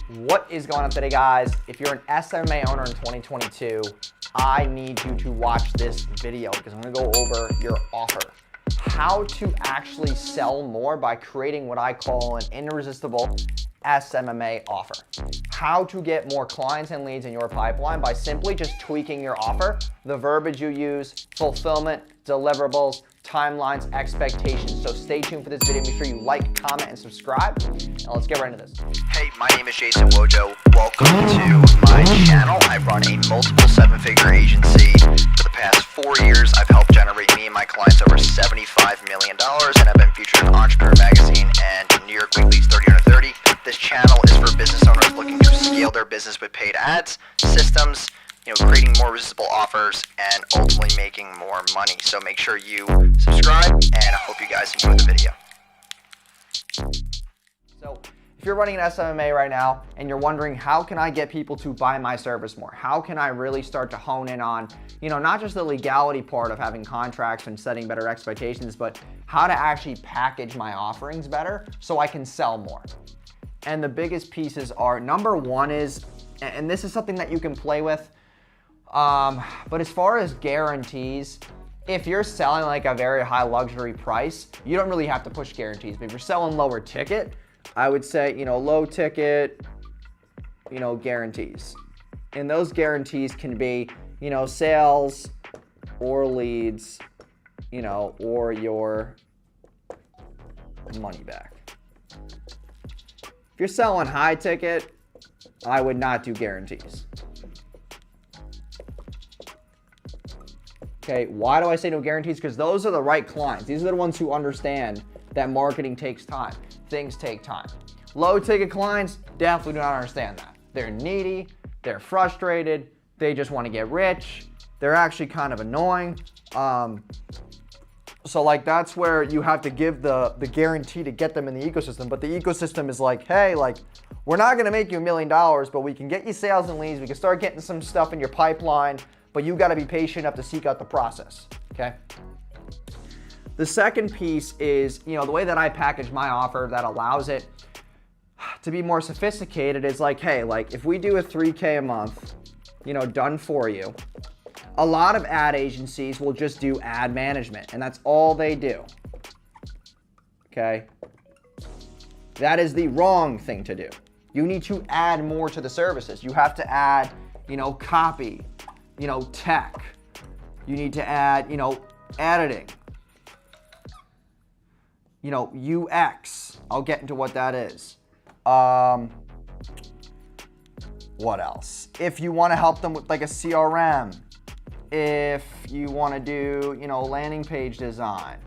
What is going on today, guys? If you're an SMMA owner in 2022, I need you to watch this video because I'm going to go over your offer. How to actually sell more by creating what I call an irresistible SMMA offer. How to get more clients and leads in your pipeline by simply just tweaking your offer, the verbiage you use, fulfillment, deliverables, timelines, expectations. So stay tuned for this video. Make sure you like, comment, and subscribe. And let's get right into this. Hey, my name is Jason Wojo. Welcome to my channel. I run a multiple seven-figure agency. For the past 4 years, I've helped generate me and my clients over $75 million, and I've been featured in Entrepreneur Magazine and New York Weekly's 30 Under 30. This channel is for business owners looking to scale their business with paid ads, systems, creating more resistible offers, and ultimately making more money. So make sure you subscribe, and I hope you guys enjoy the video. So if you're running an SMMA right now and you're wondering, how can I get people to buy my service more? How can I really start to hone in on, not just the legality part of having contracts and setting better expectations, but how to actually package my offerings better so I can sell more? And the biggest pieces are, number one is, and this is something that you can play with, but as far as guarantees, if you're selling like a very high luxury price, you don't really have to push guarantees. But if you're selling lower ticket, I would say, low ticket, guarantees. And those guarantees can be, sales or leads, or your money back. If you're selling high ticket, I would not do guarantees. Okay, why do I say no guarantees? Because those are the right clients. These are the ones who understand that marketing takes time. Things take time. Low ticket clients definitely do not understand that. They're needy, they're frustrated, they just want to get rich. They're actually kind of annoying. So like that's where you have to give the guarantee to get them in the ecosystem. But the ecosystem is like, hey, like we're not going to make you $1 million, but we can get you sales and leads. We can start getting some stuff in your pipeline, but you got to be patient enough to seek out the process. Okay. The second piece is, the way that I package my offer that allows it to be more sophisticated is like, hey, like if we do a $3K a month, done for you, a lot of ad agencies will just do ad management, and that's all they do. Okay? That is the wrong thing to do. You need to add more to the services. You have to add, copy, tech. You need to add, editing. UX. I'll get into what that is. What else? If you want to help them with like a CRM, if you want to do, landing page design,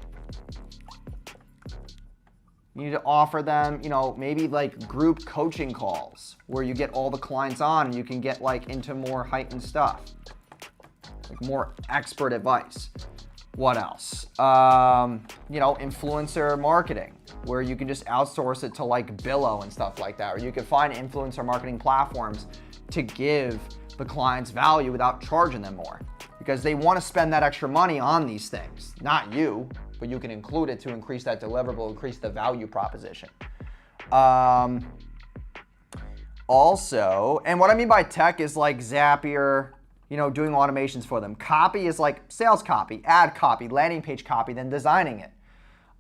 you need to offer them, maybe like group coaching calls where you get all the clients on and you can get like into more heightened stuff, like more expert advice. What else? Influencer marketing, where you can just outsource it to like Billo and stuff like that, or you can find influencer marketing platforms to give the clients value without charging them more, because they want to spend that extra money on these things. Not you, but you can include it to increase that deliverable, increase the value proposition. Also, and what I mean by tech is like Zapier, doing automations for them. Copy is like sales copy, ad copy, landing page copy, then designing it.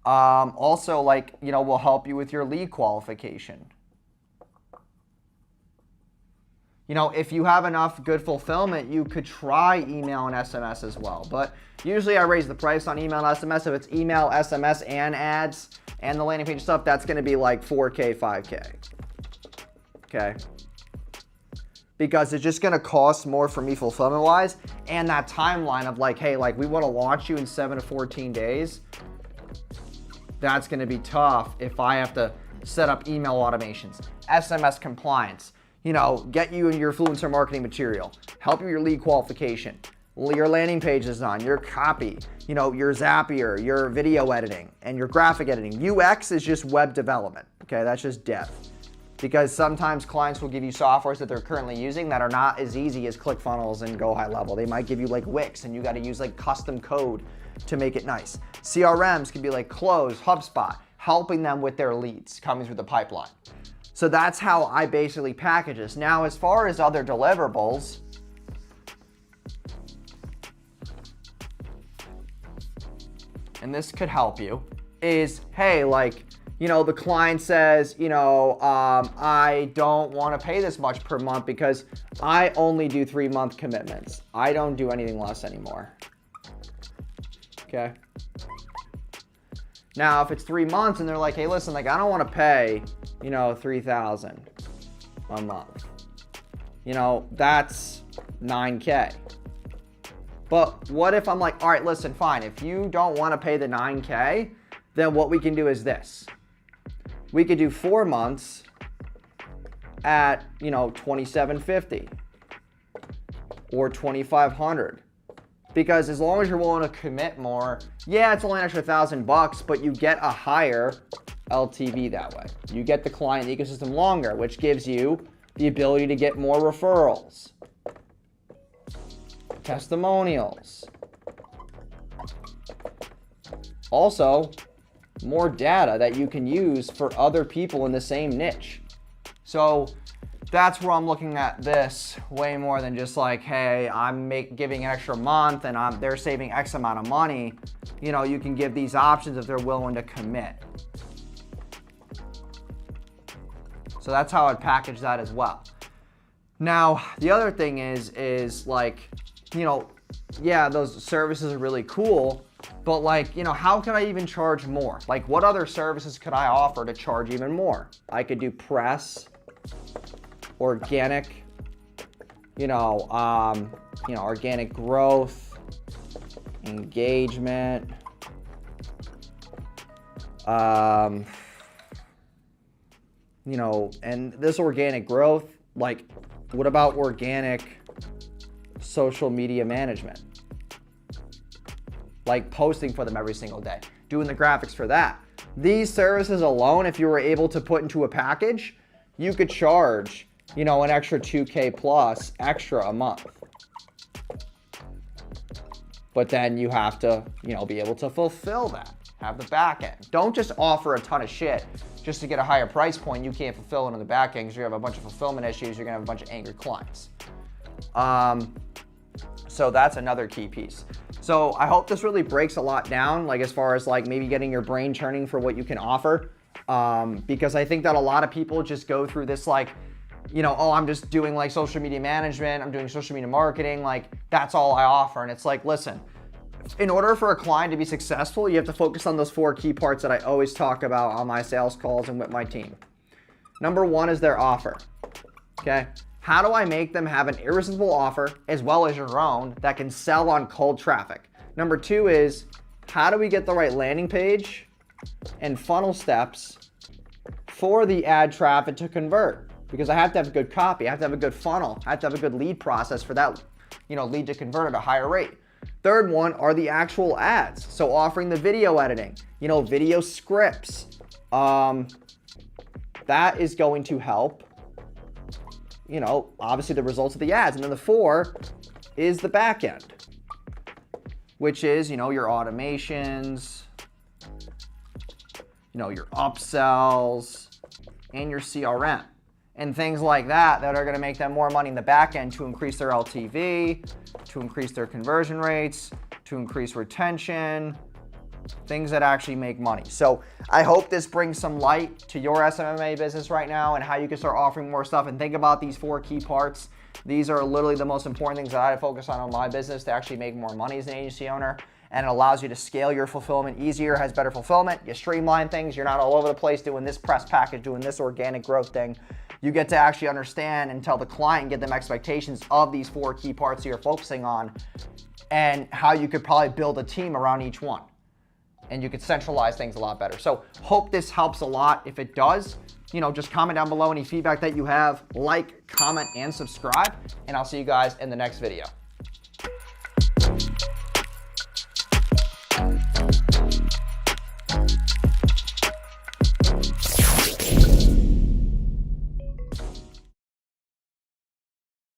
Also, like, will help you with your lead qualification. If you have enough good fulfillment, you could try email and SMS as well. But usually I raise the price on email and SMS. If it's email, SMS, and ads, and the landing page stuff, that's going to be like 4K, 5K. Okay? Because it's just going to cost more for me fulfillment-wise, and that timeline of like, hey, like we want to launch you in 7 to 14 days. That's going to be tough if I have to set up email automations, SMS compliance, get you in your influencer marketing material, help you with your lead qualification, your landing page design, your copy, your Zapier, your video editing, and your graphic editing. UX is just web development. Okay, that's just dev. Because sometimes clients will give you softwares that they're currently using that are not as easy as ClickFunnels and Go High Level. They might give you like Wix, and you got to use like custom code to make it nice. CRMs can be like Close, HubSpot, helping them with their leads coming through the pipeline. So that's how I basically package this. Now, as far as other deliverables, and this could help you, is, hey, like, you know, the client says, you know, I don't want to pay this much per month because I only do 3-month commitments. I don't do anything less anymore. Okay. Now, if it's 3 months and they're like, hey, listen, like, I don't want to pay, you know, $3,000 a month. You know, that's $9K. But what if I'm like, all right, listen, fine. If you don't want to pay the $9K, then what we can do is this. We could do 4 months at, you know, $2,750 or $2,500. Because as long as you're willing to commit more, yeah, it's only an extra $1,000, but you get a higher LTV that way. You get the client ecosystem longer, which gives you the ability to get more referrals, testimonials, also more data that you can use for other people in the same niche. So that's where I'm looking at this way more than just like, hey, I'm giving an extra month and they're saving X amount of money. You know, you can give these options if they're willing to commit. So that's how I'd package that as well. Now, the other thing is like, you know, yeah, those services are really cool, but like, you know, how can I even charge more? Like, what other services could I offer to charge even more? I could do press, organic, organic growth, engagement, and this organic growth, like, what about organic social media management? Like posting for them every single day, doing the graphics for that. These services alone, if you were able to put into a package, you could charge, you know, an extra 2K plus extra a month. But then you have to, you know, be able to fulfill that, have the back end. Don't just offer a ton of shit just to get a higher price point. You can't fulfill it on the back end because you're gonna have a bunch of fulfillment issues. You're gonna have a bunch of angry clients. So that's another key piece. So I hope this really breaks a lot down, like as far as like maybe getting your brain churning for what you can offer. Because I think that a lot of people just go through this like, you know, oh, I'm just doing like social media management, I'm doing social media marketing, like that's all I offer. And it's like, listen, in order for a client to be successful, you have to focus on those 4 key parts that I always talk about on my sales calls and with my team. Number 1 is their offer, okay? How do I make them have an irresistible offer as well as your own that can sell on cold traffic? Number 2 is, how do we get the right landing page and funnel steps for the ad traffic to convert? Because I have to have a good copy, I have to have a good funnel, I have to have a good lead process for that, you know, lead to convert at a higher rate. Third one are the actual ads. So offering the video editing, you know, video scripts. That is going to help, you know, obviously the results of the ads. And then the 4 is the back end, which is, you know, your automations, you know, your upsells, and your CRM. And things like that that are going to make them more money in the back end to increase their LTV, to increase their conversion rates, to increase retention, things that actually make money. So I hope this brings some light to your SMMA business right now and how you can start offering more stuff. And think about these 4 key parts. These are literally the most important things that I focus on my business to actually make more money as an agency owner. And it allows you to scale your fulfillment easier, has better fulfillment. You streamline things. You're not all over the place doing this press package, doing this organic growth thing. You get to actually understand and tell the client, get them expectations of these 4 key parts that you're focusing on and how you could probably build a team around each one. And you could centralize things a lot better. So hope this helps a lot. If it does, you know, just comment down below any feedback that you have, like, comment, and subscribe. And I'll see you guys in the next video.